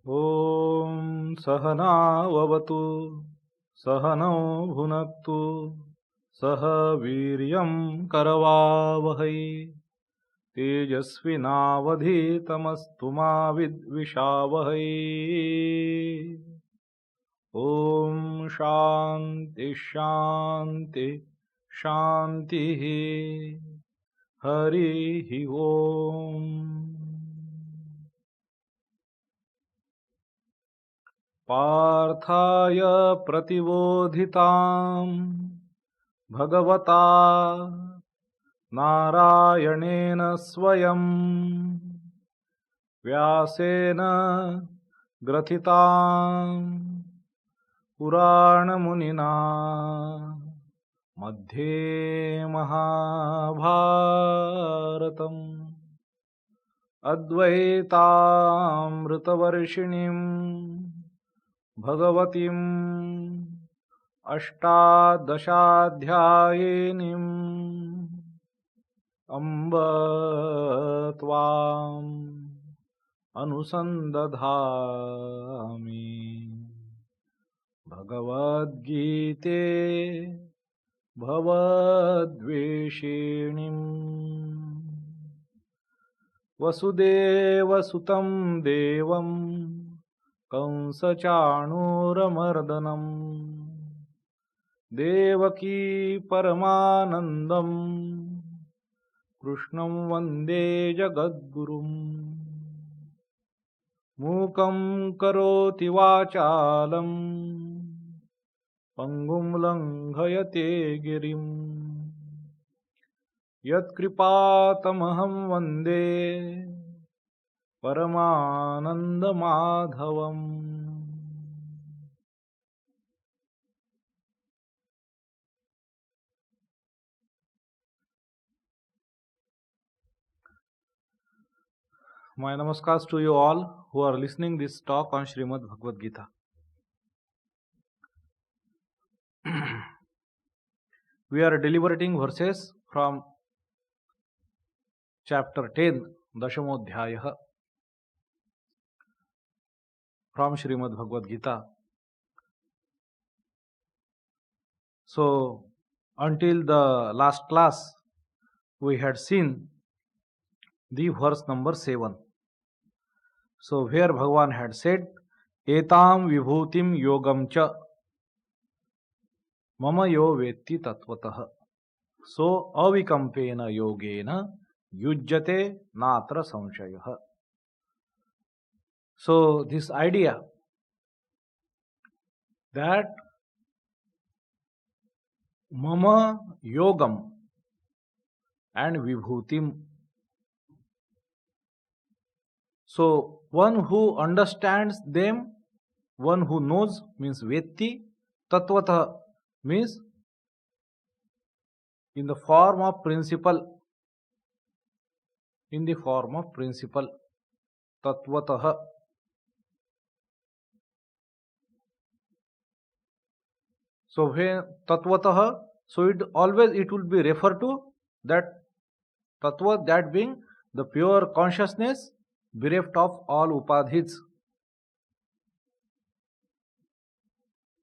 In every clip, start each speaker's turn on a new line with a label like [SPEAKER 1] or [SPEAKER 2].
[SPEAKER 1] ॐ सहनाववतु सहनौ भुनक्तु सह वीर्यं करवावहै तेजस्विनावधीतमस्तु मा विद्विषावहै। ॐ शान्ति शान्ति शान्तिः। हरिः ॐ। पार्थाय प्रतिबोधितां भगवता नारायणेन स्वयं व्यासेन ग्रथितां पुराणमुनिना मध्ये महाभारतम् अद्वैतामृतवर्षिणीं भगवतीम् अष्टादशाध्यायिनीम् अम्ब त्वाम् अनुसन्दधामि। भगवद्गीते भवद्वेषिणीम् वसुदेवसुतं देवं कंसचाणूरमर्दनं देवकी परमानन्दं कृष्णं वन्दे जगद्गुरुम्। मूकं करोति वाचालं पङ्गुं लङ्घयते गिरिं यत्कृपातमहं वन्दे परमानन्दमाधवम्। My namaskars to you all who are listening this talk on Srimad Bhagavad Gita. We are deliberating verses from chapter 10, Dashamodhyaya, from Srimad Bhagavad Gita. So, until the last class, we had seen the verse number 7. So, where Bhagavan had said, Etam vibhutim yogam cha mama yo vetti tatvatah. So, avikampena yogena yujjate natra samshayah. So, this idea that mama yogam and vibhutim. So, one who understands them, one who knows means vetti, tatvata means in the form of principle, tatvatah. So, when tatvatah, so it will be referred to that tattva, that being the pure consciousness bereft of all upadhis.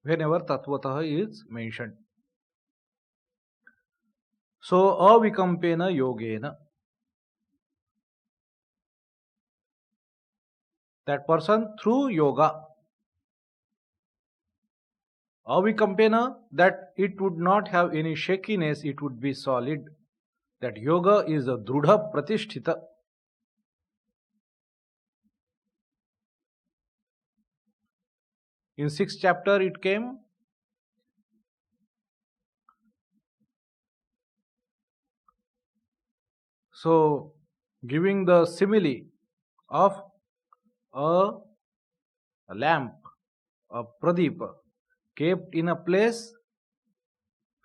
[SPEAKER 1] Whenever tatvatah is mentioned. So, avikampena yogena. That person through yoga. Avikampena, that it would not have any shakiness, it would be solid. That yoga is a drudha pratisthita. In 6th chapter it came. So, giving the simile of a lamp, a pradeep, kept in a place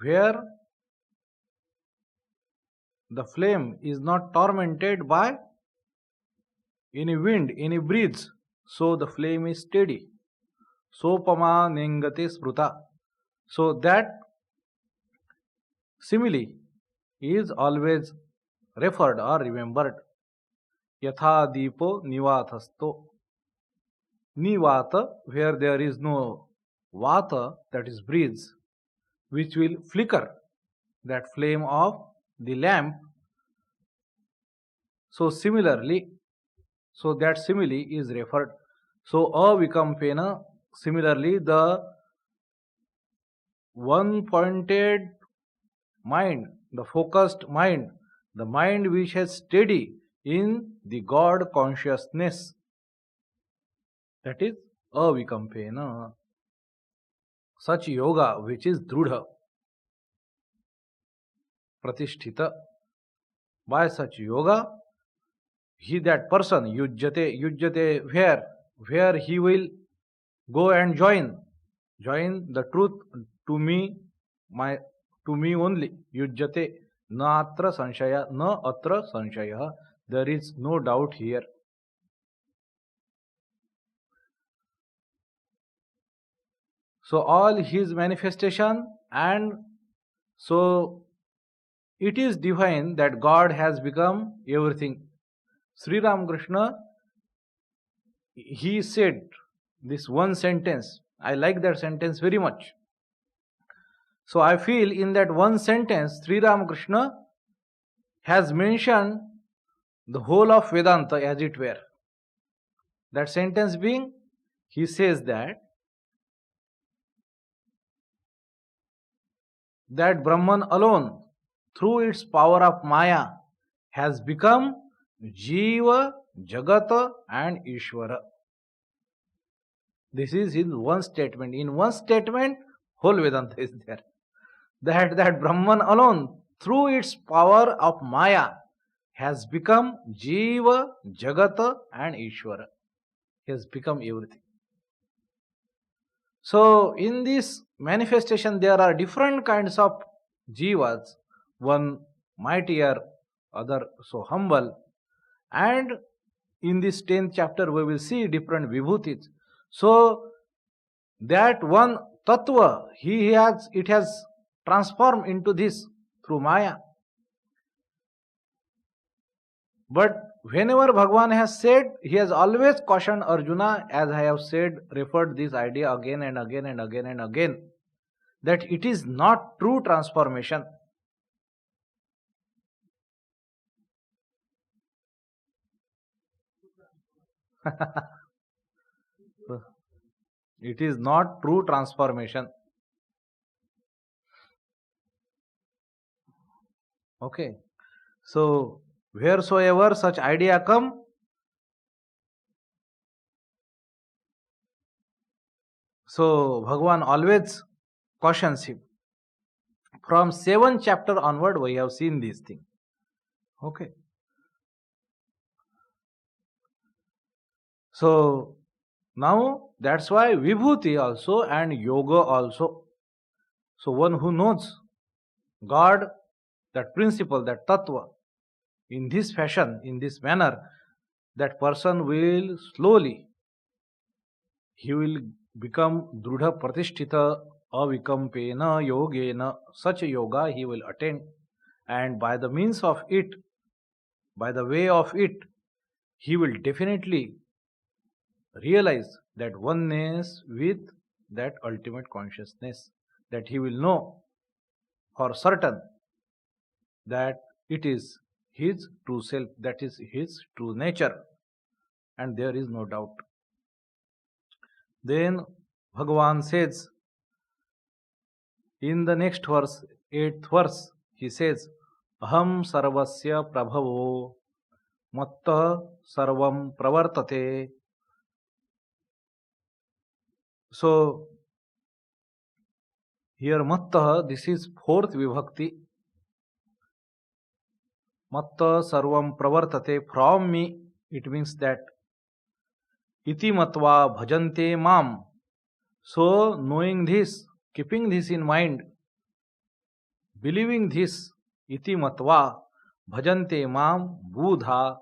[SPEAKER 1] where the flame is not tormented by any wind, any breeze, so the flame is steady. Sopama nengate spruta. So that simile is always referred or remembered. Yatha deepo nivathasto. Nivata, where there is no vata, that is breeze, which will flicker that flame of the lamp. So similarly, so that simile is referred. So avikampena, similarly the one pointed mind, the focused mind, the mind which is steady in the God consciousness, that is avikampena. Such yoga which is drudha, pratisthita. By such yoga, he, that person, yujjate, where he will go and join the truth to me, my, to me only. Yujjate, na atra sanshaya, na atra sanshaya. There is no doubt here. So all his manifestation, and so it is divine that God has become everything. Sri Ramakrishna, he said this one sentence. I like that sentence very much. So I feel in that one sentence, Sri Ramakrishna has mentioned the whole of Vedanta as it were. That sentence being, he says that Brahman alone, through its power of Maya, has become Jiva, Jagata and Ishvara. This is in one statement. In one statement, whole Vedanta is there. That Brahman alone, through its power of Maya, has become Jiva, Jagata and Ishvara. He has become everything. So in this manifestation there are different kinds of jivas, one mightier, other so humble, and in this 10th chapter we will see different vibhutis. So that one tattva, it has transformed into this through Maya. But whenever Bhagavan has said, he has always cautioned Arjuna, as I have said, referred this idea again and again and again and again, that it is not true transformation. It is not true transformation. Okay. So wheresoever such idea come, so Bhagavan always cautions him. From 7th chapter onward we have seen this thing. Okay. So now that's why Vibhuti also and Yoga also. So one who knows God, that principle, that tattva, in this fashion, in this manner, that person will slowly, he will become Drudha Pratishtita Avikampena Yogena. Such a yoga he will attain, and by the means of it, by the way of it, he will definitely realize that oneness with that ultimate consciousness, that he will know for certain that it is his true self, that is his true nature, and there is no doubt. Then Bhagavan says in the next verse, 8th verse, he says, Aham sarvasya prabhavo matta sarvam pravartate. So here matta, this is 4th vibhakti. Matta sarvam pravartate, from me, it means that iti matva bhajante mam. So knowing this, keeping this in mind, believing this, iti matva bhajante mam buddha,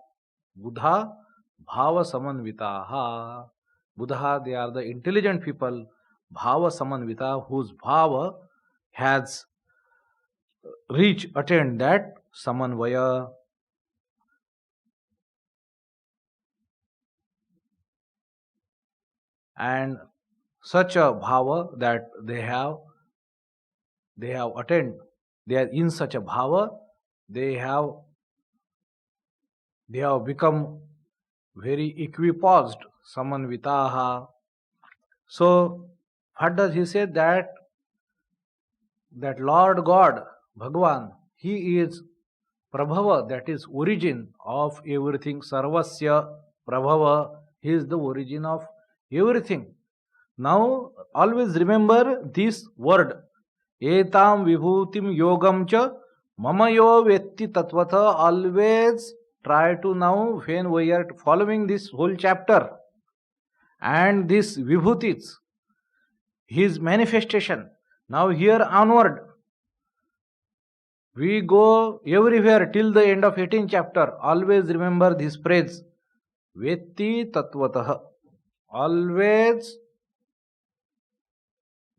[SPEAKER 1] buddha bhava samanvitaha. Buddha, they are the intelligent people, bhava samanvita, whose bhava has reached, attained that samanvaya. and such a bhava that they have attained. They are in such a bhava, they have become very equiposed, samanvitaha. So what does he say? That Lord God, Bhagavan, he is Prabhava, that is origin of everything. Sarvasya Prabhava, he is the origin of everything. Now always remember this word. Etam vibhutim yogam cha mamayo vetti tatvatha. Always try to, now when we are following this whole chapter and this vibhutis, his manifestation, now here onward, we go everywhere till the end of 18th chapter. Always remember this phrase, Vetti Tatvatah. Always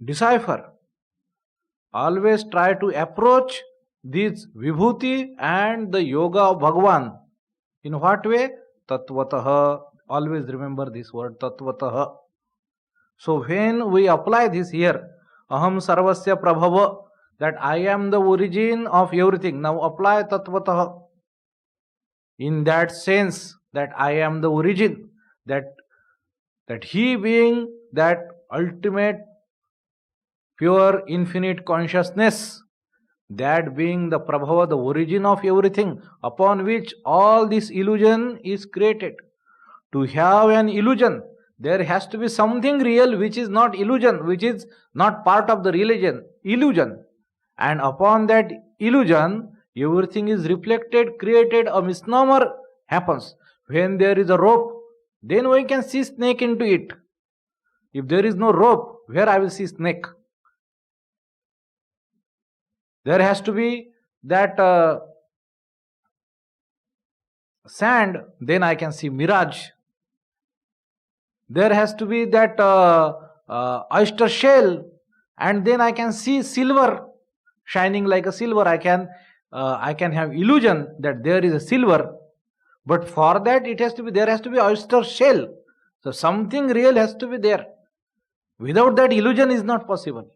[SPEAKER 1] decipher. Always try to approach this Vibhuti and the yoga of Bhagavan. In what way? Tatvatah. Always remember this word, Tatvatah. So when we apply this here, Aham Sarvasya Prabhava, that I am the origin of everything. Now apply Tatvatah. In that sense, that I am the origin, that he being that ultimate pure infinite consciousness, that being the Prabhava, the origin of everything, upon which all this illusion is created. To have an illusion, there has to be something real which is not illusion, which is not part of the religion, illusion. And upon that illusion, everything is reflected, created, a misnomer happens. When there is a rope, then we can see snake into it. If there is no rope, where I will see snake? There has to be that sand, then I can see mirage. There has to be that oyster shell, and then I can see silver shining like a silver. I can have illusion that there is a silver, but for that there has to be oyster shell. So something real has to be there. Without that, illusion is not possible.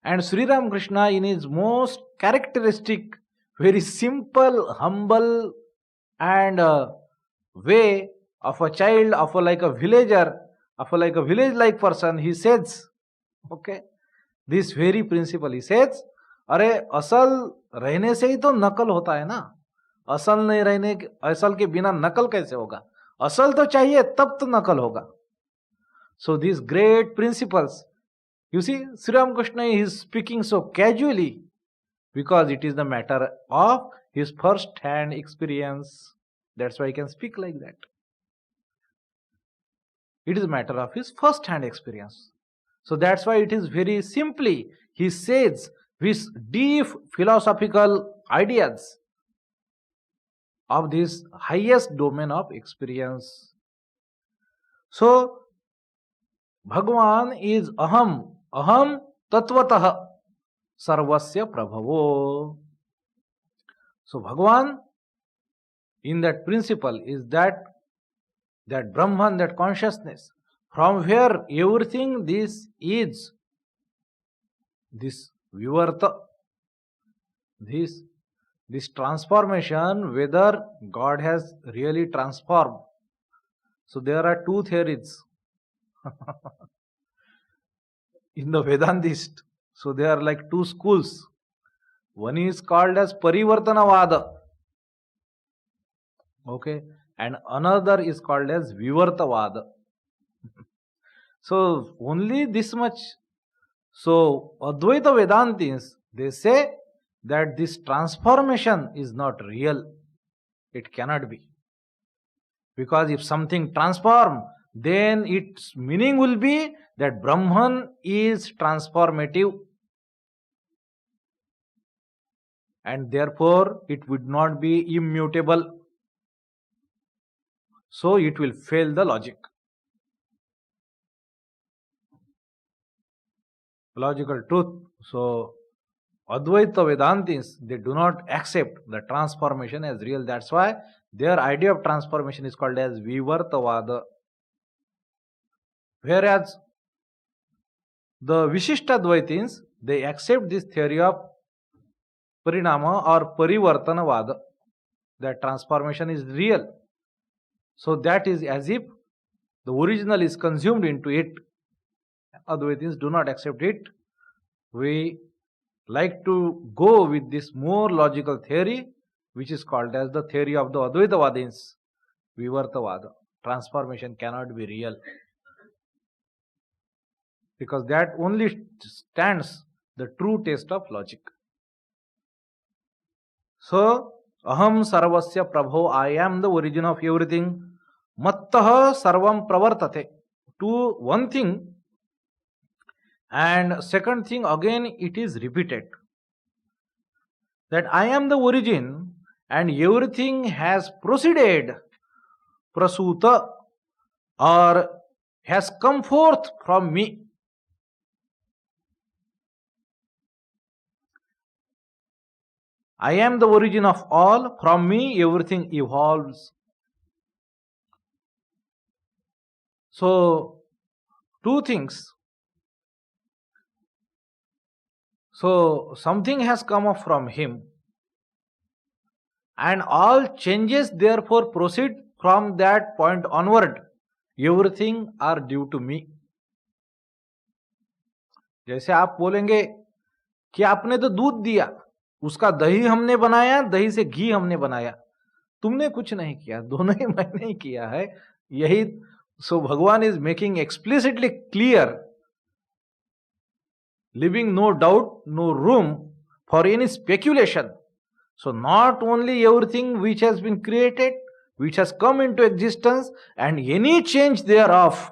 [SPEAKER 1] And Sri Ramakrishna, in his most characteristic, very simple, humble and way of a child, of a, like a villager, of a, like a village-like person, he says, okay, this very principle, he says, अरे असल रहने से ही तो नकल होता है ना, असल नहीं रहने, असल के बिना नकल कैसे होगा? असल तो चाहिए तब तो नकल होगा. So these great principles, you see, Sri Ramakrishna is speaking so casually because it is the matter of his first-hand experience. That's why he can speak like that. It is a matter of his first-hand experience. So that's why it is very simply, he says, with deep philosophical ideas of this highest domain of experience. So, Bhagavan is aham tatvatah sarvasya prabhavo. So, Bhagavan, in that principle, is that Brahman, that consciousness, from where everything this is, this vivarta, this transformation, whether God has really transformed. So there are two theories in the Vedantist. So there are like two schools. One is called as Parivartanavada, okay, and another is called as Vivartavada. So only this much. So Advaita Vedantins, they say that this transformation is not real. It cannot be. Because if something transforms, then its meaning will be that Brahman is transformative. And therefore, it would not be immutable. So it will fail the logic. Logical truth. So Advaita Vedantins, they do not accept the transformation as real. That's why their idea of transformation is called as Vivartavada. Whereas the Vishishtadvaitins, they accept this theory of Parinama or Parivartanavada, that transformation is real. So that is as if the original is consumed into it. Advaitins do not accept it. We like to go with this more logical theory, which is called as the theory of the Advaitavadins, Vivartavada. Transformation cannot be real, because that only stands the true test of logic. So, aham sarvasya prabho, I am the origin of everything. Mattah sarvam pravartate. To one thing, and second thing again it is repeated, that I am the origin and everything has proceeded, prasuta, or has come forth from me. I am the origin of all, from me everything evolves. So, two things. So, something has come up from him, and all changes therefore proceed from that point onward. Everything are due to me. जैसे आप बोलेंगे कि आपने तो दूध दिया, उसका दही हमने बनाया, दही से घी हमने बनाया, तुमने कुछ नहीं किया, दोनों ही मैंने ही किया है. यही सो भगवान is making explicitly clear, leaving no doubt, no room for any speculation. So not only everything which has been created, which has come into existence, and any change thereof,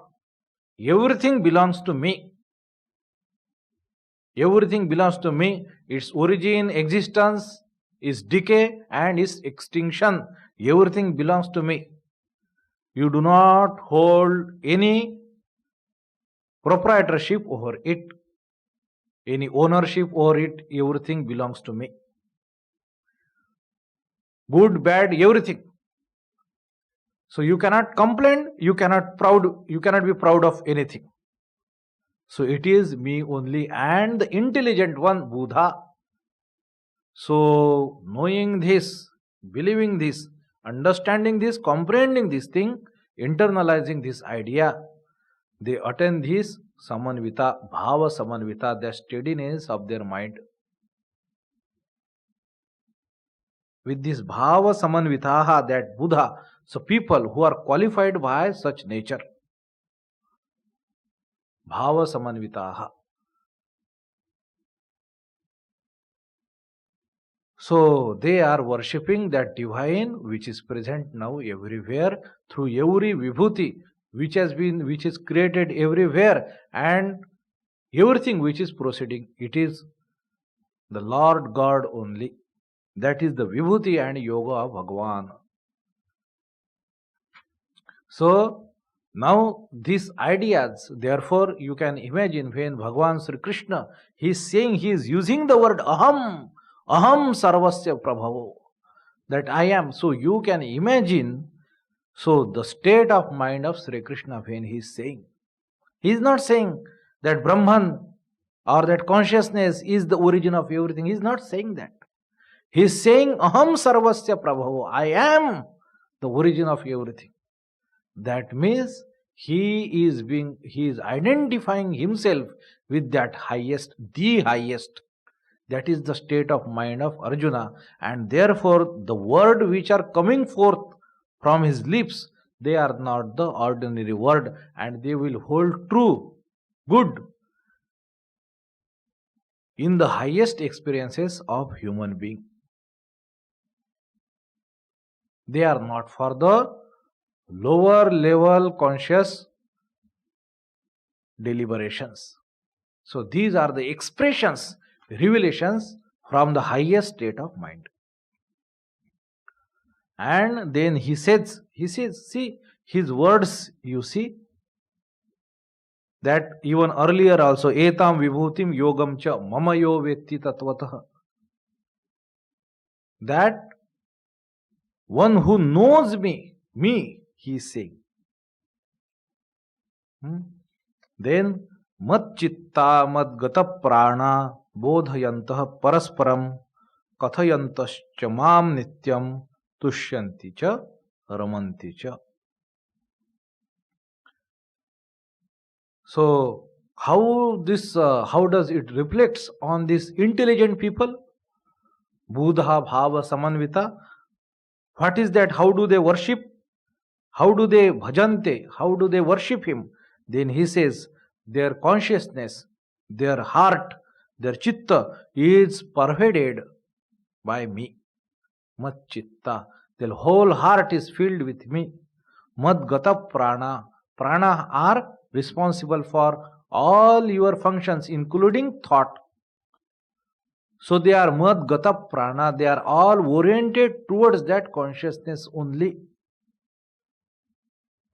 [SPEAKER 1] everything belongs to me. Everything belongs to me. Its origin, existence, its decay, and its extinction. Everything belongs to me. You do not hold any proprietorship over it, any ownership over it. Everything belongs to me. Good, bad, everything. So you cannot complain, you cannot be proud of anything. So it is me only, and the intelligent one, Buddha. So knowing this, believing this, understanding this, comprehending this thing, internalizing this idea, they attain this samanvita, bhava samanvita, the steadiness of their mind. With this bhava samanvitaha, that Buddha, so people who are qualified by such nature, bhava samanvitaha. So they are worshipping that divine which is present now everywhere through every vibhuti which is created everywhere, and everything which is proceeding. It is the Lord God only. That is the vibhuti and yoga of Bhagavan. So now these ideas, therefore you can imagine when Bhagavan Sri Krishna, he is saying, he is using the word aham, aham sarvasya prabhavo, that I am. So you can imagine, so the state of mind of Sri Krishna when he is saying. He is not saying that Brahman or that consciousness is the origin of everything. He is not saying that. He is saying aham sarvasya prabhavo, I am the origin of everything. That means he is identifying himself with that highest, the highest. That is the state of mind of Arjuna, and therefore the word which are coming forth from his lips, they are not the ordinary word, and they will hold true, good, in the highest experiences of human being. They are not for the lower level conscious deliberations. So these are the expressions, revelations from the highest state of mind. And then he says, see, his words, you see, that even earlier also, etam vibhutim yogam cha mama yo vetti tatvatah. That one who knows me, he is saying. Then Matchitta Madgata Prana Bodhayantah Parasparam Kathayantascha Mam Nityam Tushyanti Cha Ramanti Cha. So, how does it reflects on these intelligent people? Buddha Bhava Samanvita. What is that? How do they worship? How do they bhajante? How do they worship him? Then he says, their consciousness, their heart, their chitta is pervaded by me. Mat chitta. Their whole heart is filled with me. Mad gata prana. Prana are responsible for all your functions, including thought. So they are mad gata prana. They are all oriented towards that consciousness only,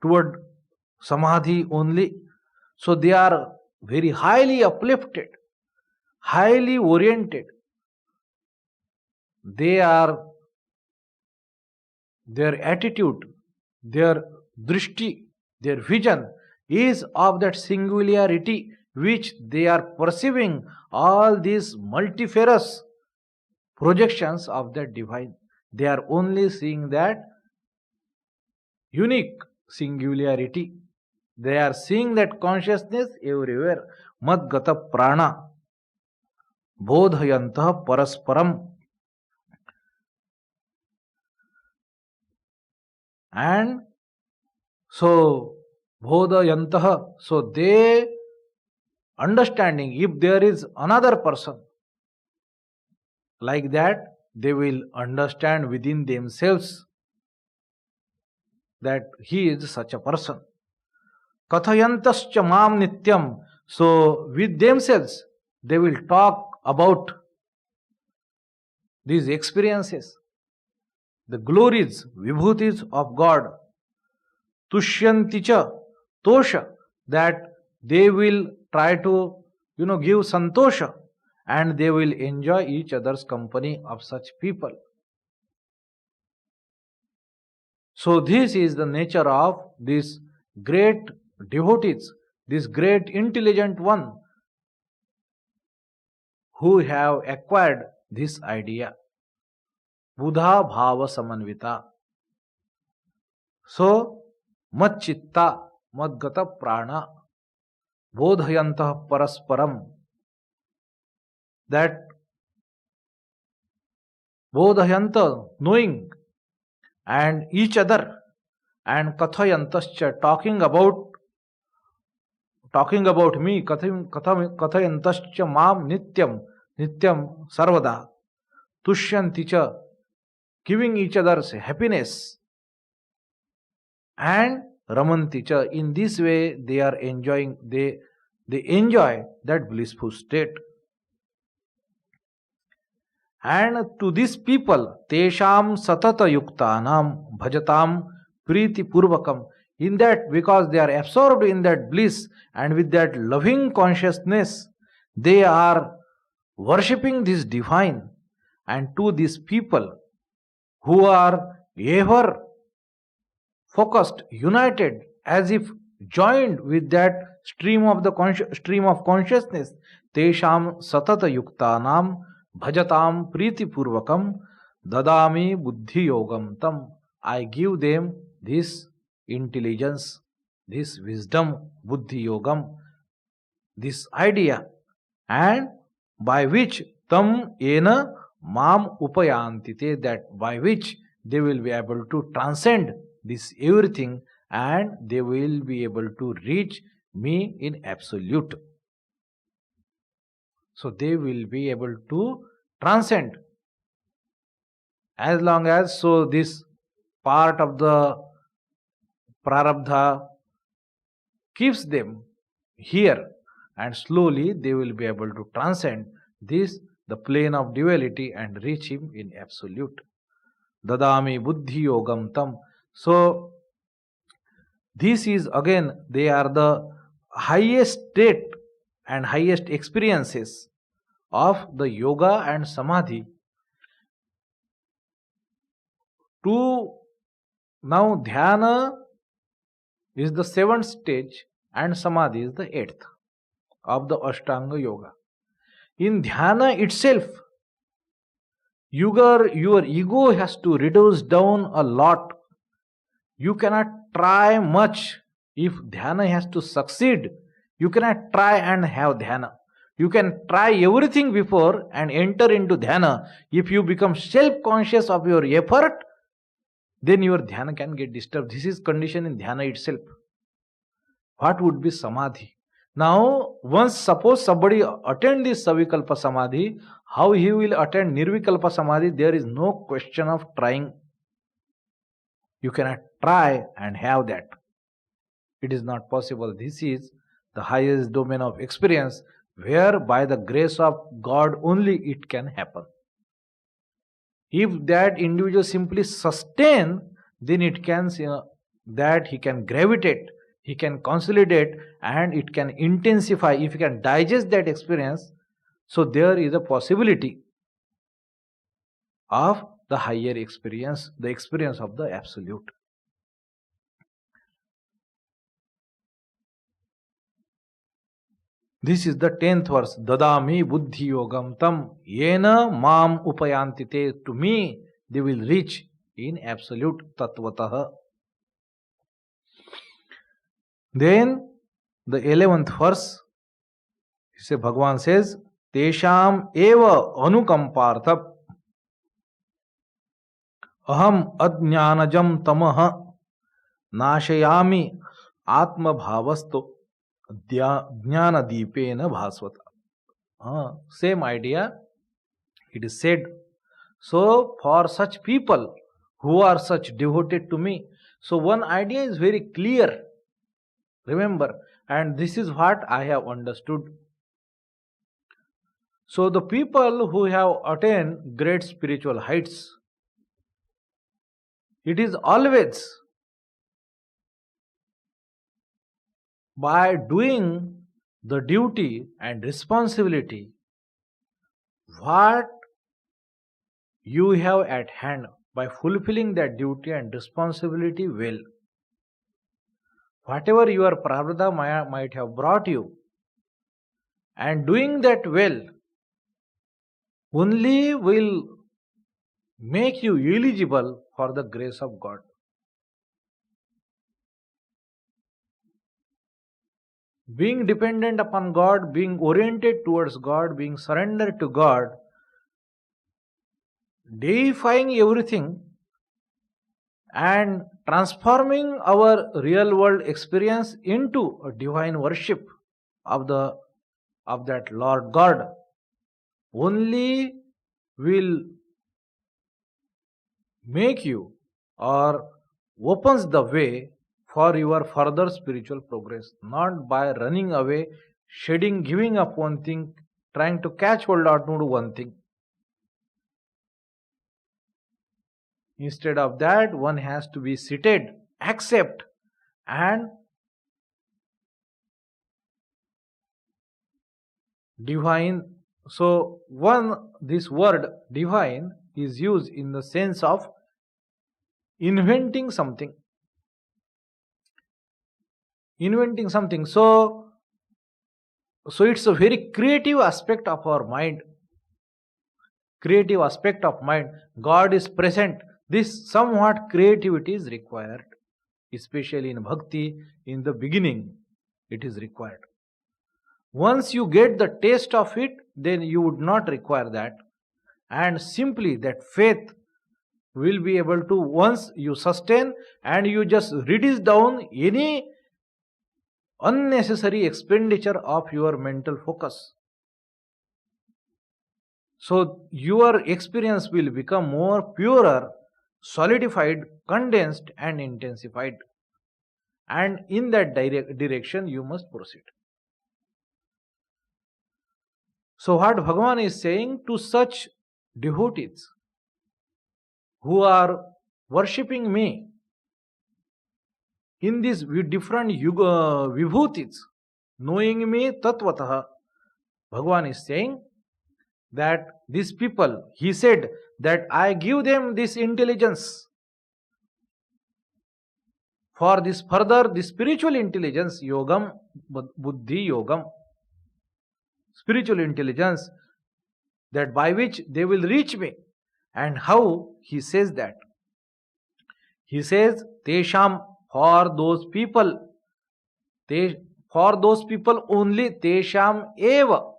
[SPEAKER 1] toward samadhi only. So they are very highly uplifted, highly oriented. Their attitude, their drishti, their vision is of that singularity which they are perceiving all these multifarious projections of that divine. They are only seeing that unique singularity. They are seeing that consciousness everywhere. Madgata prana bodhayantah parasparam. And so bodhayantah, so they understanding if there is another person like that, they will understand within themselves that he is such a person. Kathayantascha mam nityam. So with themselves they will talk about these experiences, the glories, vibhutis of God. Tushyanticha tosha, that they will try to give santosha, and they will enjoy each other's company of such people. So this is the nature of these great devotees, this great intelligent one who have acquired this idea. Buddha Bhava Samanvita. So, Matchitta Madgata Prana Bodhayantah Parasparam. That Bodhayanta, knowing, and each other, and Kathayantascha, talking about me, Kathayantascha Mam Nityam Sarvada, Tushyanticha, giving each other's happiness, and Ramanticha. In this way they are enjoying, they enjoy that blissful state. And to these people, Tesham Satata Yuktanam Bhajatam Priti Purvakam, in that, because they are absorbed in that bliss and with that loving consciousness, they are worshipping this divine. And to these people who are ever focused, united, as if joined with that stream of consciousness, Tesham Satata Yuktanam Bhajatam Priti Purvakam Dadami Buddhi Yogam Tam. I give them this intelligence, this wisdom, Buddhi Yogam, this idea, and by which Tam Ena Mam Upayantite, that by which they will be able to transcend this everything and they will be able to reach me in absolute. So they will be able to transcend, as long as, so this part of the prarabdha keeps them here, and slowly they will be able to transcend this, the plane of duality, and reach him in absolute. Dadami buddhi yogam tam. So this is again, they are the highest state and highest experiences of the yoga and samadhi. To now dhyana is the seventh stage, and Samadhi is the 8th of the Ashtanga Yoga. In Dhyana itself, your ego has to reduce down a lot. You cannot try much. If Dhyana has to succeed, you cannot try and have Dhyana. You can try everything before and enter into Dhyana. If you become self-conscious of your effort, then your Dhyana can get disturbed. This is condition in Dhyana itself. What would be Samadhi? Now, once suppose somebody attend this Savikalpa Samadhi, how he will attend Nirvikalpa Samadhi, there is no question of trying. You cannot try and have that. It is not possible. This is the highest domain of experience, where by the grace of God only it can happen. If that individual simply sustain, then it can that he can gravitate, he can consolidate, and it can intensify. If he can digest that experience, so there is a possibility of the higher experience, the experience of the Absolute. This is the 10th verse. Dadami buddhi yogam tam yena mam upayanti te. To me they will reach in absolute tattvataha. Then the 11th verse, Bhagavan says, Tesham eva anukamparthap aham adnyanajam tamaha nashayami atma bhavasto jnana deepena bhasvata. Same idea, it is said. So for such people who are such devoted to me, so one idea is very clear. Remember, and this is what I have understood. So the people who have attained great spiritual heights, it is always by doing the duty and responsibility what you have at hand, by fulfilling that duty and responsibility well. Whatever your prarabdha might have brought you, and doing that well only will make you eligible for the grace of God. Being dependent upon God, being oriented towards God, being surrendered to God, deifying everything and transforming our real world experience into a divine worship of that Lord God only will make you or opens the way for your further spiritual progress, not by running away, shedding, giving up one thing, trying to catch hold on to one thing. Instead of that, one has to be seated, accept, and divine. So this word divine is used in the sense of inventing something. So it's a very creative aspect of our mind. God is present. This somewhat creativity is required, especially in bhakti. In the beginning it is required. Once you get the taste of it, then you would not require that, and simply that faith will be able to, once you sustain and you just reduce down any unnecessary expenditure of your mental focus, so your experience will become more purer, solidified, condensed, and intensified. And in that direction you must proceed. So what Bhagavan is saying to such devotees who are worshipping me in these different vibhutis, knowing me tattvataha, Bhagavan is saying that these people, he said that I give them this intelligence. For this further, the spiritual intelligence, yogam, buddhi yogam, spiritual intelligence, that by which they will reach me. And how he says that? He says, Tesham, for those people, for those people only, Tesham eva,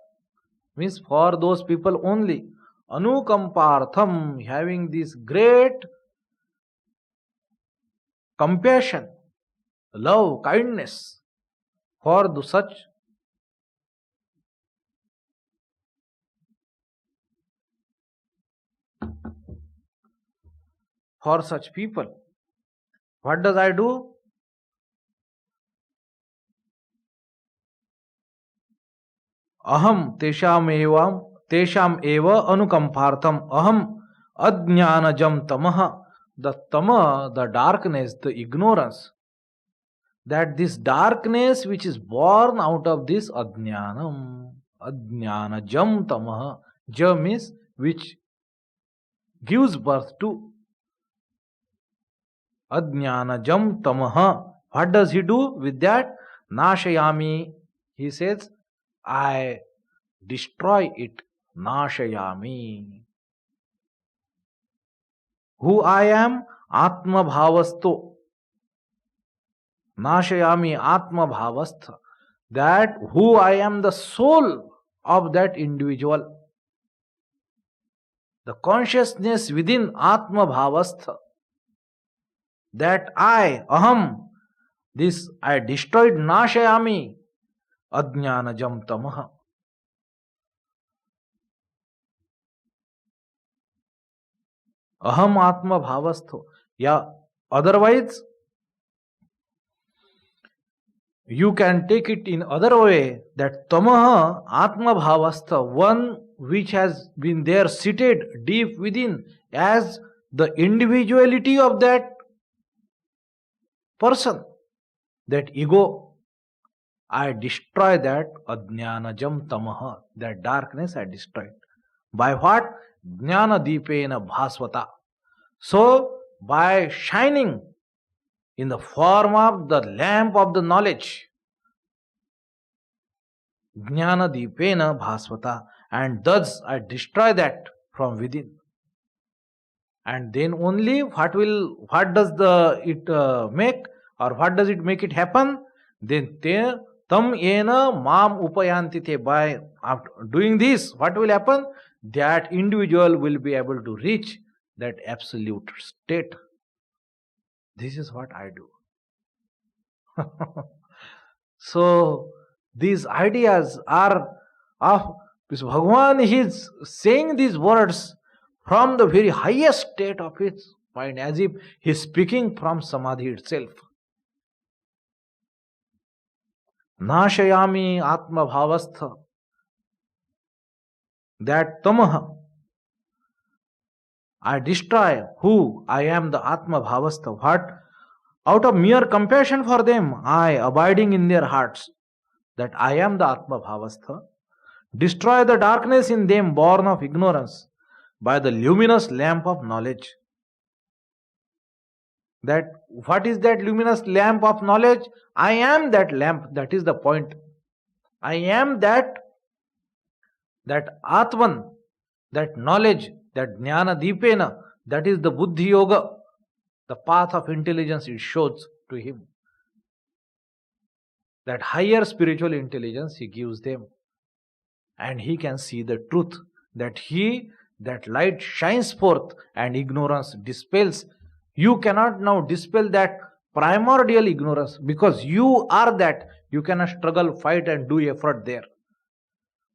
[SPEAKER 1] means for those people only, Anukampartham, having this great compassion, love, kindness for such people. What does I do? Aham tesham eva anukampartham aham ajnanajam tamaha. The tama, the darkness, the ignorance, that this darkness which is born out of this ajnanam, ajnanajam tamaha, jam is which gives birth to ajnanajam tamaha. What does he do with that? Nashayami, he says, I destroy it. Nashayami. Who I am? Atma bhavasto. Nashayami Atma bhavastha. That who I am, the soul of that individual. The consciousness within Atma bhavastha. That I, aham, this I destroyed. Nashayami Ajnanajam tamaha. Aham Atma bhavastho. Yeah, otherwise, you can take it in other way, that tamaha Atma bhavastha, one which has been there seated deep within as the individuality of that person, that ego. I destroy that ajnanajam tamaha, that darkness I destroyed. By what? Jnana deepena bhasvata. So, by shining in the form of the lamp of the knowledge, jnana deepena bhasvata, and thus I destroy that from within. And then only what does it make, or what does it make it happen? Then tam ena mam upayantite. By after doing this, what will happen? That individual will be able to reach that absolute state. This is what I do. So these ideas are of this Bhagavan. He is saying these words from the very highest state of his mind, as if he is speaking from Samadhi itself. Nashayami Atma bhavastha. That tamaha, I destroy who I am, the Atma bhavastha. What? Out of mere compassion for them, I, abiding in their hearts, that I am the Atma bhavastha, destroy the darkness in them born of ignorance by the luminous lamp of knowledge. That what is that luminous lamp of knowledge? I am that lamp. That is the point. I am that Atman, that knowledge, that jnana deepena, that is the buddhi yoga, the path of intelligence it shows to him. That higher spiritual intelligence he gives them. And he can see the truth, that light shines forth and ignorance dispels. You cannot now dispel that primordial ignorance, because you are that. You cannot struggle, fight and do effort there.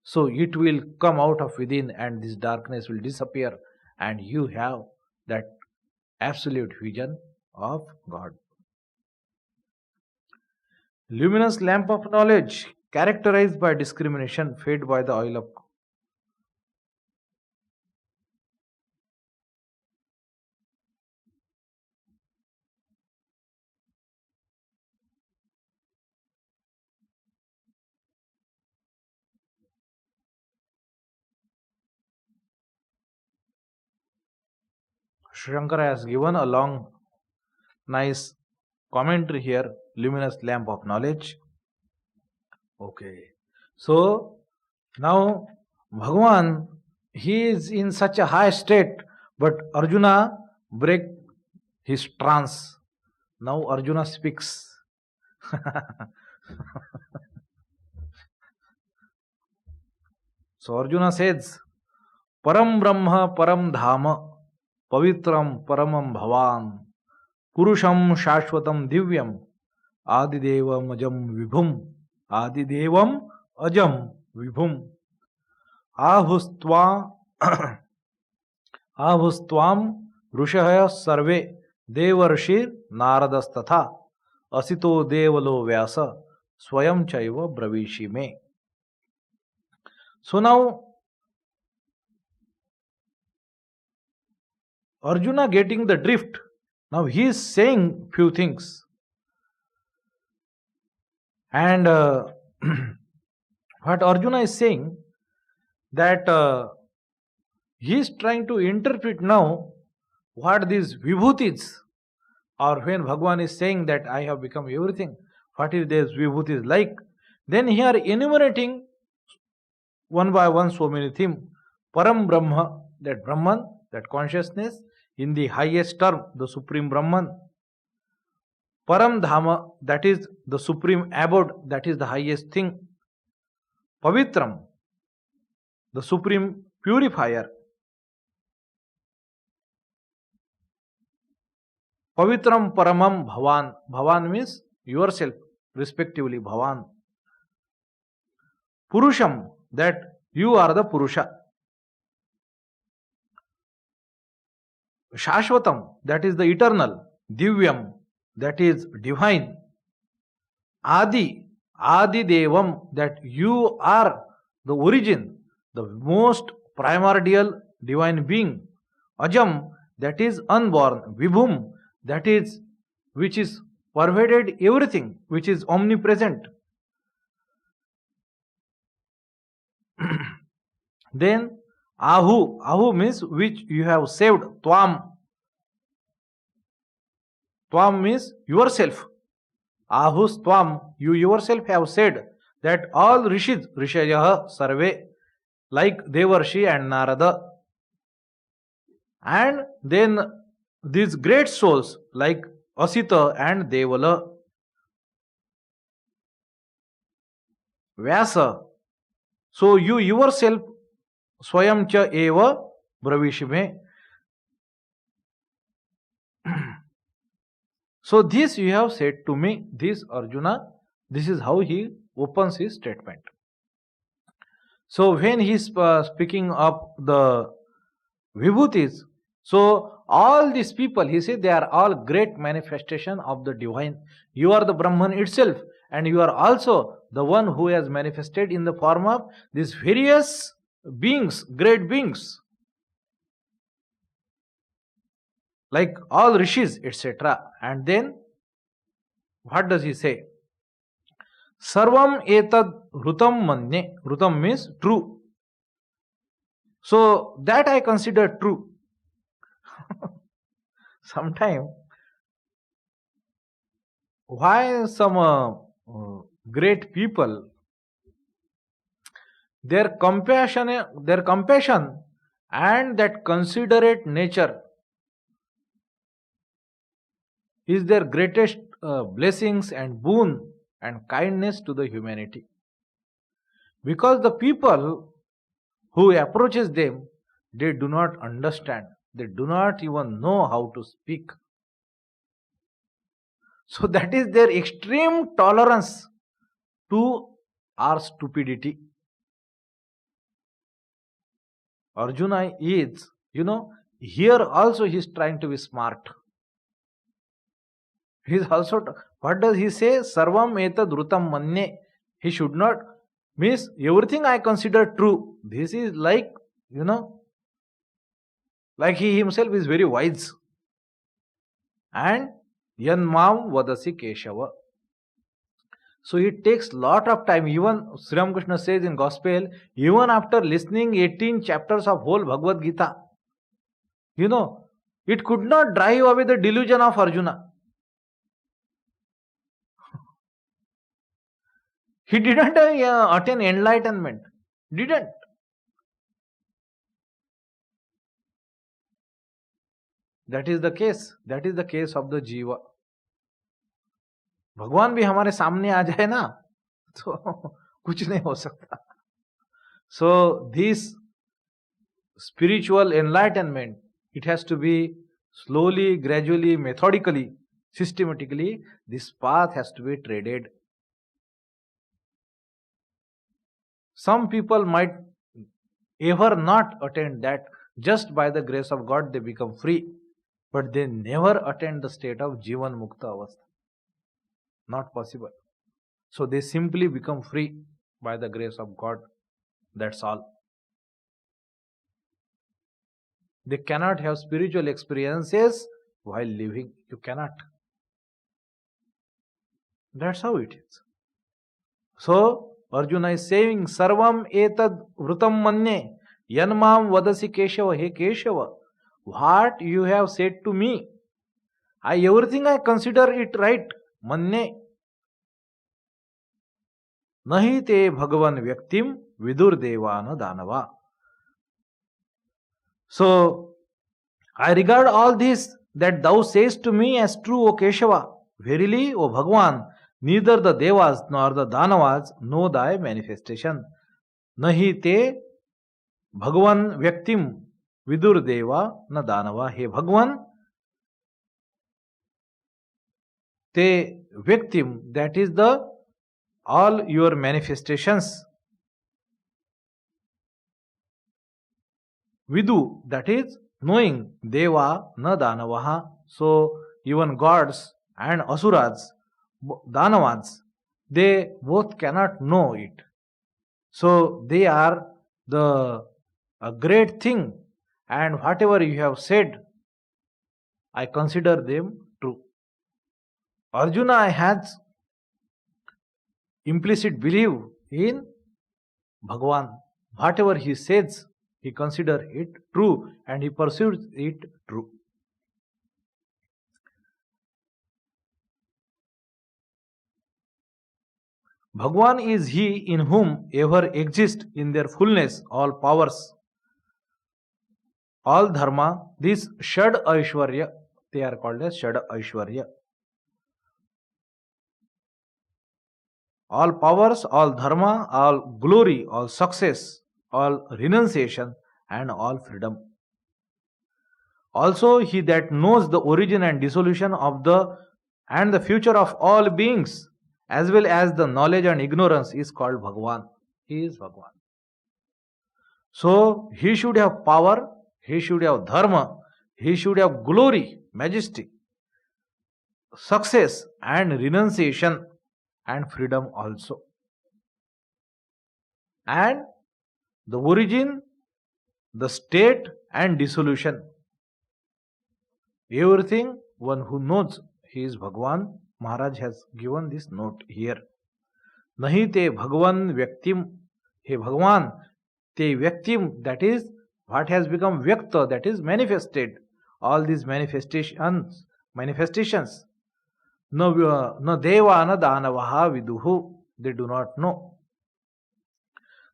[SPEAKER 1] So it will come out of within and this darkness will disappear and you have that absolute vision of God. Luminous lamp of knowledge, characterized by discrimination, fed by the oil of Shankara has given a long, nice commentary here, luminous lamp of knowledge. Okay. So now Bhagavan, he is in such a high state, but Arjuna break his trance. Now Arjuna speaks. So Arjuna says, Param Brahma Param Dhama Pavitram Paramam Bhavan Purusham Shashvatam Divyam Adidevam Ajam Vibhum Adidevam Ajam Vibhum Ahustva Ahustvam Rushaya Sarve Devarshir Naradastatha Asito Devalo Vyasa Swayam Chaiva Bravishi Me. So now Arjuna getting the drift. Now he is saying few things. And what Arjuna is saying, that he is trying to interpret now what these vibhutis, or when Bhagavan is saying that I have become everything, what is these vibhutis like? Then he are enumerating one by one so many themes. Param Brahma, that Brahman, that consciousness, in the highest term, the Supreme Brahman. Param Dhama, that is the Supreme Abode, that is the highest thing. Pavitram, the Supreme Purifier. Pavitram Paramam Bhavan. Bhavan means yourself, respectively, Bhavan. Purusham, that you are the Purusha. Shashvatam, that is the eternal. Divyam, that is divine. Adi, Adi Devam, that you are the origin, the most primordial divine being. Ajam, that is unborn. Vibhum, that is which is pervaded everything, which is omnipresent. Then Ahu, Ahu means which you have saved. Tvam, Tvam means yourself. Ahus Tvam, you yourself have said that all Rishis, Rishayah, Sarve, like Devarshi and Narada, and then these great souls like Asita and Devala, Vyasa. So you yourself Swayam cha eva bravishime. So this you have said to me, this Arjuna, this is how he opens his statement. So when he is speaking of the vibhutis, so all these people, he said, they are all great manifestation of the divine. You are the Brahman itself, and you are also the one who has manifested in the form of these various beings, great beings, like all rishis, etc. And then what does he say? Sarvam etad hrutam manye. Hrutam means true. So that I consider true. Sometimes why some great people, their compassion and that considerate nature is their greatest blessings and boon and kindness to the humanity. Because the people who approaches them, they do not understand. They do not even know how to speak. So that is their extreme tolerance to our stupidity. Arjuna is, here also he is trying to be smart. He is also, what does he say? Sarvam etad rutam manye. He should not, means everything I consider true. This is like, like he himself is very wise. And yanmam vadasi keshava. So it takes lot of time. Even Sri Ramakrishna says in Gospel, even after listening 18 chapters of whole Bhagavad Gita, it could not drive away the delusion of Arjuna. He didn't attain enlightenment. Didn't. That is the case. That is the case of the Jiva. भगवान भी हमारे सामने आ जाए ना तो कुछ नहीं हो सकता. So this spiritual enlightenment, it has to be slowly, gradually, methodically, systematically. This path has to be treaded. Some people might ever not attain that. Just by the grace of God they become free, but they never attain the state of Jivan Mukta Avastha. Not possible. So they simply become free by the grace of God. That's all. They cannot have spiritual experiences while living. You cannot. That's how it is. So Arjuna is saying, Sarvam etad vrutam manye yanmam vadasi Keshava. He Keshava, what you have said to me, everything I consider it right. Manye. Nahi te bhagavan vyaktim vidur devana danava. So I regard all this that thou sayest to me as true, O Keshava. Verily, O Bhagavan, neither the Devas nor the Danavas know thy manifestation. Nahi te Bhagavan Vyaktim Vidur Deva na Danava. He Bhagavan, te Vyaktim, that is the all your manifestations. Vidu, that is knowing. Deva na Danavaha. So even gods and asuras, Danavas, they both cannot know it. So they are a great thing, and whatever you have said, I consider them true. Arjuna has implicit belief in Bhagavan. Whatever he says, he considers it true and he pursues it true. Bhagavan is he in whom ever exist in their fullness all powers, all dharma. This Shad Aishwarya, they are called as Shad Aishwarya. All powers, all dharma, all glory, all success, all renunciation, and all freedom. Also he that knows the origin and dissolution of the future of all beings, as well as the knowledge and ignorance, is called Bhagavan. He is Bhagavan. So he should have power, he should have dharma, he should have glory, majesty, success and renunciation and freedom also. And the origin, the state and dissolution. Everything, one who knows he is Bhagavan. Maharaj has given this note here. Nahi te Bhagavan Vyaktim. He Bhagavan, te Vyaktim, that is what has become Vyakta, that is manifested. All these manifestations. No Deva na Danavaha Viduhu. They do not know.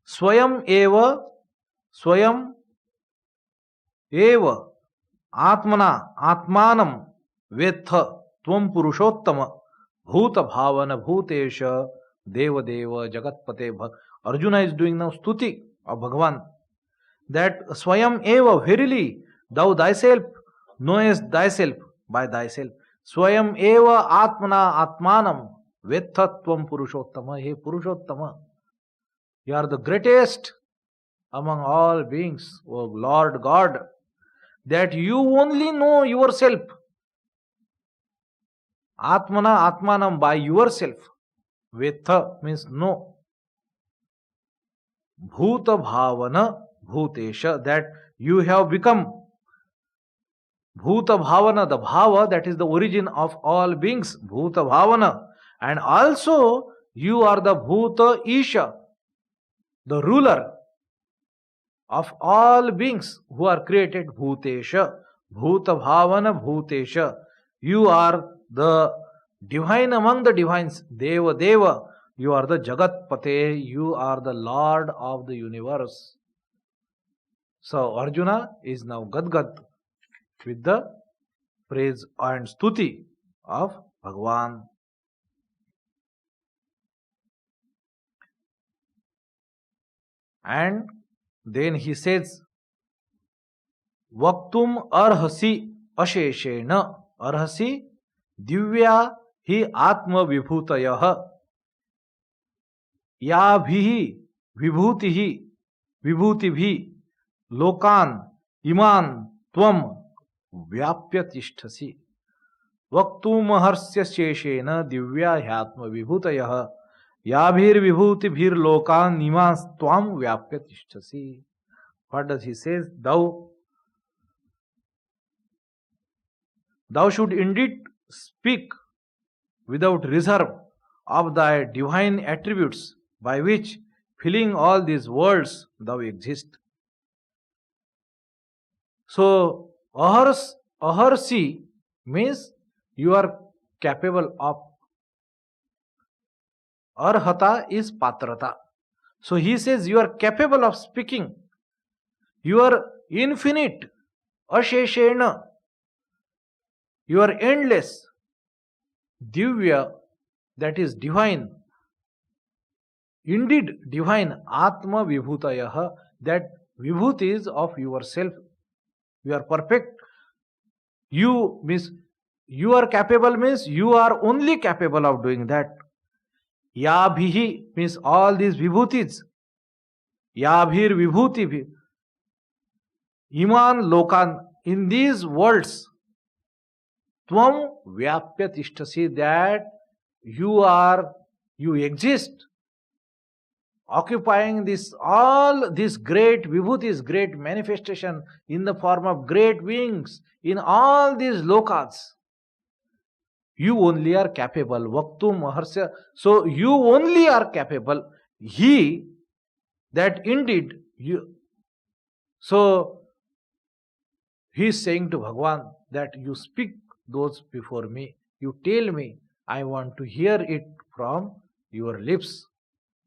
[SPEAKER 1] Swayam eva Atmana Atmanam Vetha Tvam Purushottama Bhuta Bhavana Bhutesha Deva Deva Jagatpate. Arjuna is doing now stuti of Bhagavan. That Swayam eva, verily, thou thyself knowest thyself by thyself. Swayam eva Atmana Atmanam Vetha Tvam Purushottama. He Purushottama, you are the greatest among all beings, O Lord God, that you only know yourself. Atmana Atmanam, by yourself. Vetha means know. Bhuta Bhavana Bhutesha, that you have become. Bhuta Bhavana, the Bhava, that is the origin of all beings. Bhuta Bhavana. And also you are the Bhuta Isha, the ruler of all beings who are created. Bhutesha, Bhuta Bhavana Bhutesha. You are the divine among the divines. Deva Deva, You are the Jagat Pate, you are the Lord of the universe. So Arjuna is now Gadgad with the praise and stuti of Bhagwan. And then he says, Vaktum arhasi asheshena. Arhasi divya hi atma vibhutayah. याभिः विभूतिः विभूतिभिः लोकान् इमान् त्वं व्याप्य तिष्ठसि वक्तुमर्हस्य शेषेण दिव्या ह्यात्म विभूतयः याभिर्विभूतिभिर्लोकान् इमान् त्वं व्याप्य तिष्ठसि. What does he say? Thou should indeed speak without reserve of thy divine attributes, by which, filling all these worlds, thou exist. So, aharsi means you are capable of. Arhata is patrata. So, he says you are capable of speaking. You are infinite. Asheshena. You are endless. Divya, that is divine. Indeed divine. Atma vibhutayah, that vibhutis of yourself. You are perfect. You means you are capable means you are only capable of doing that. Yabhihi means all these vibhutis. Yabhir vibhuti. Iman lokan, in these worlds. Tvam vyapya tishtasi, that you exist, occupying this all this great vibhutis, great manifestation in the form of great wings in all these lokas. You only are capable. Vaktum maharsya. So you only are capable. He, that indeed you. So he is saying to Bhagwan that you speak those before me. You tell me. I want to hear it from your lips,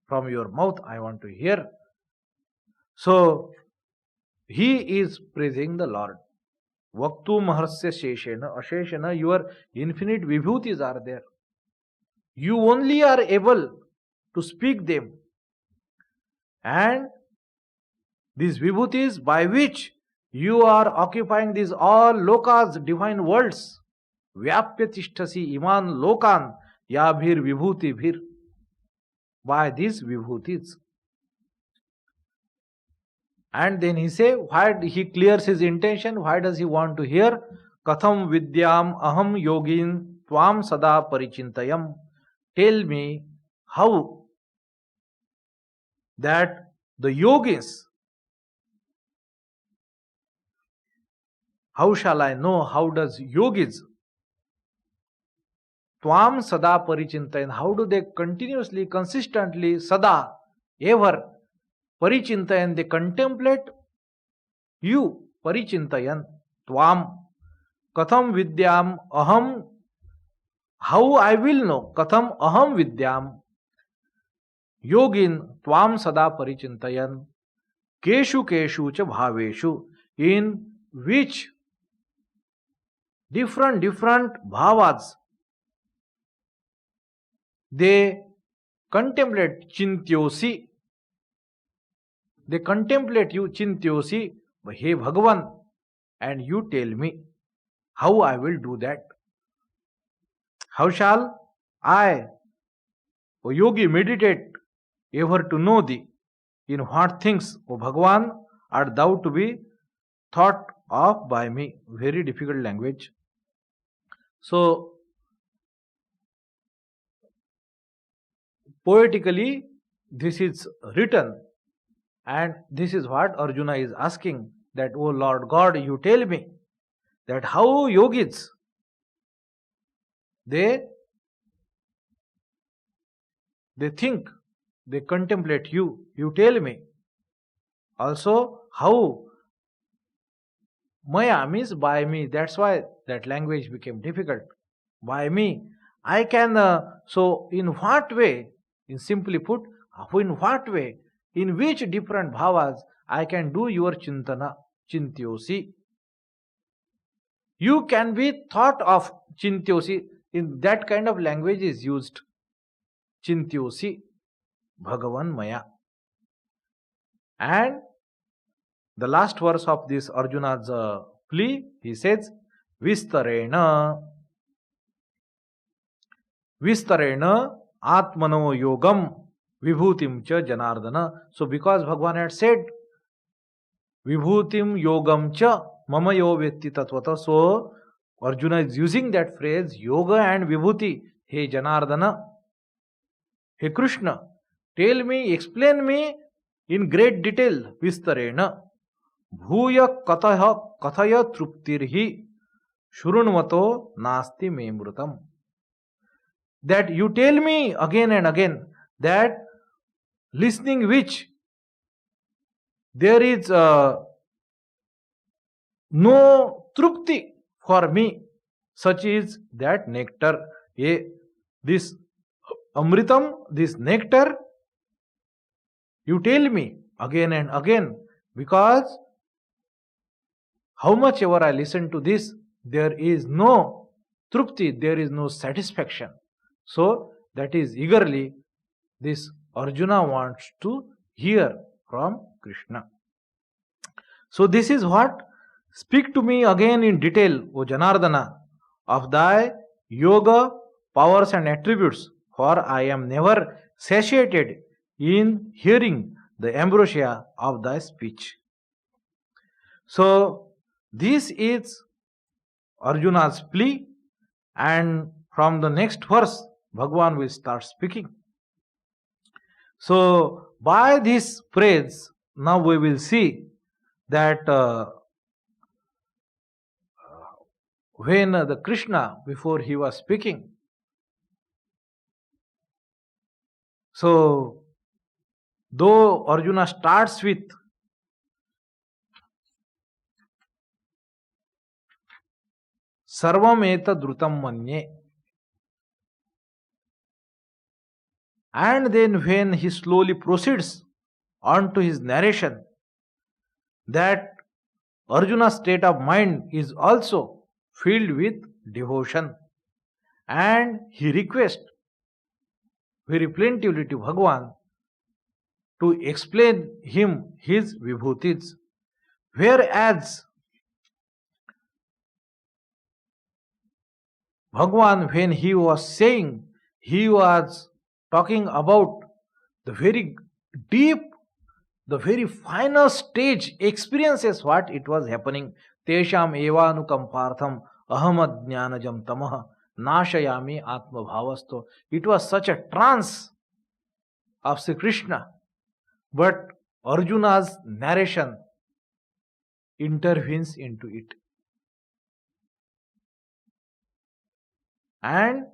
[SPEAKER 1] from your mouth. I want to hear. So he is praising the Lord. Vaktu maharsya sheshena. Asheshena, your infinite vibhutis are there. You only are able to speak them. And these vibhutis by which you are occupying these all lokas, divine worlds. Vyapya tishtasi iman lokan yabhir vibhuti bhir. By these vibhutis. And then he say, why he clears his intention, why does he want to hear? Katham vidyam aham yogin tvam sada parichintayam. Tell me how that the yogis, how shall I know, how does yogis Tvam sada parichintayan. How do they continuously, consistently, sada, ever, parichintayan, they contemplate you, parichintayan, tvam, katham vidyam aham, how I will know, katham aham vidyam, yogin tvam sada parichintayan, keshu keshu cha bhaveshu, in which different bhavas, they contemplate chintyosi. They contemplate you chintyosi. Hey Bhagavan, and you tell me how I will do that. How shall I, O yogi, meditate ever to know thee? In what things, O Bhagavan, art thou to be thought of by me? Very difficult language. So poetically, this is written, and this is what Arjuna is asking, that, O Lord God, you tell me that how yogis, they think, they contemplate you. You tell me. Also, how Maya means by me. That's why that language became difficult. By me. I can, so in what way In simply put, in what way, in which different bhavas I can do your chintana, chintyosi. You can be thought of chintyosi, in that kind of language is used. Chintyosi, Bhagavan Maya. And the last verse of this Arjuna's plea, he says, Vistarena, Vistarena Atmano Yogam Vibhutim Cha Janardana. So because Bhagavan had said, Vibhutim Yogam Cha Mama Yo Vetti Tatvata, so Arjuna is using that phrase, Yoga and Vibhuti, He Janardana, He Krishna, tell me, explain me in great detail, Vistarena. Bhuya kathaya truptirhi shurunvato nasti memrutam. That you tell me again and again, that listening which there is no trupti for me, such is that nectar. This amritam, this nectar, you tell me again and again, because how much ever I listen to this, there is no trupti, there is no satisfaction. So that is eagerly this Arjuna wants to hear from Krishna. So this is what, speak to me again in detail, O Janardana, of thy yoga, powers and attributes, for I am never satiated in hearing the ambrosia of thy speech. So this is Arjuna's plea, and from the next verse, Bhagavan will start speaking. So by this phrase, now we will see that when the Krishna, before he was speaking, so though Arjuna starts with Sarvam etadrutam manye, and then when he slowly proceeds on to his narration, that Arjuna's state of mind is also filled with devotion, and he requests very plentifully to Bhagavan to explain him his vibhutis. Whereas Bhagavan, when he was saying, he was talking about the very deep, the very final stage experiences, what it was happening. Tesham evanukampartham ahamad jnanajam tamaha nashayami atma bhavasto. It was such a trance of Sri Krishna, but Arjuna's narration intervenes into it. And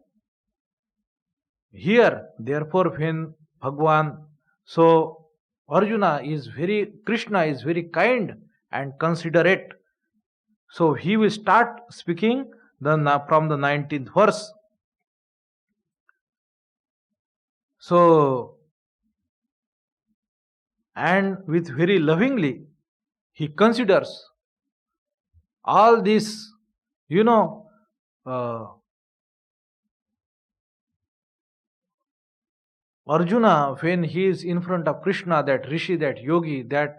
[SPEAKER 1] here, therefore, when Bhagavan, so Arjuna is Krishna is very kind and considerate. So he will start speaking from the 19th verse. So, and with very lovingly, he considers all this, Arjuna, when he is in front of Krishna, that Rishi, that Yogi, that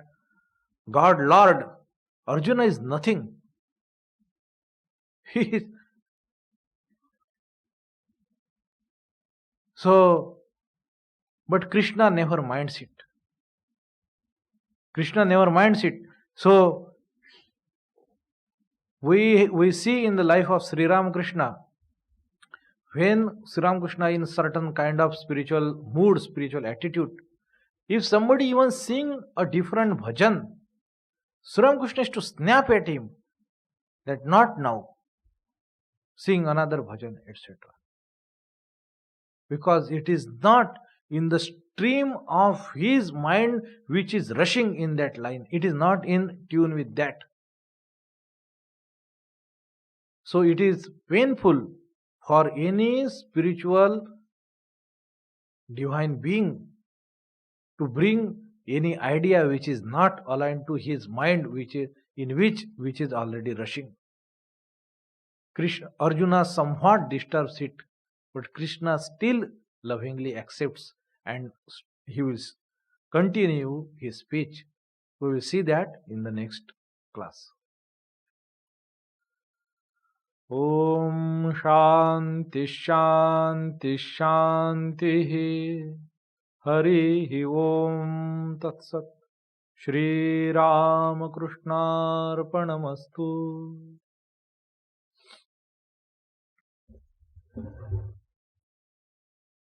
[SPEAKER 1] God Lord, Arjuna is nothing. He is. So, but Krishna never minds it. Krishna never minds it. So, we see in the life of Sri Ramakrishna, when Sri Ramakrishna in certain kind of spiritual mood, spiritual attitude, if somebody even sing a different bhajan, Sri Ramakrishna is to snap at him that not now, sing another bhajan, etc. Because it is not in the stream of his mind which is rushing in that line. It is not in tune with that. So it is painful for any spiritual divine being to bring any idea which is not aligned to his mind, which is already rushing. Krishna, Arjuna somewhat disturbs it, but Krishna still lovingly accepts, and he will continue his speech. We will see that in the next class. Om Shanti Shanti Shanti Hari Om Tat Sat Shri Ramakrishna Arpanamastu.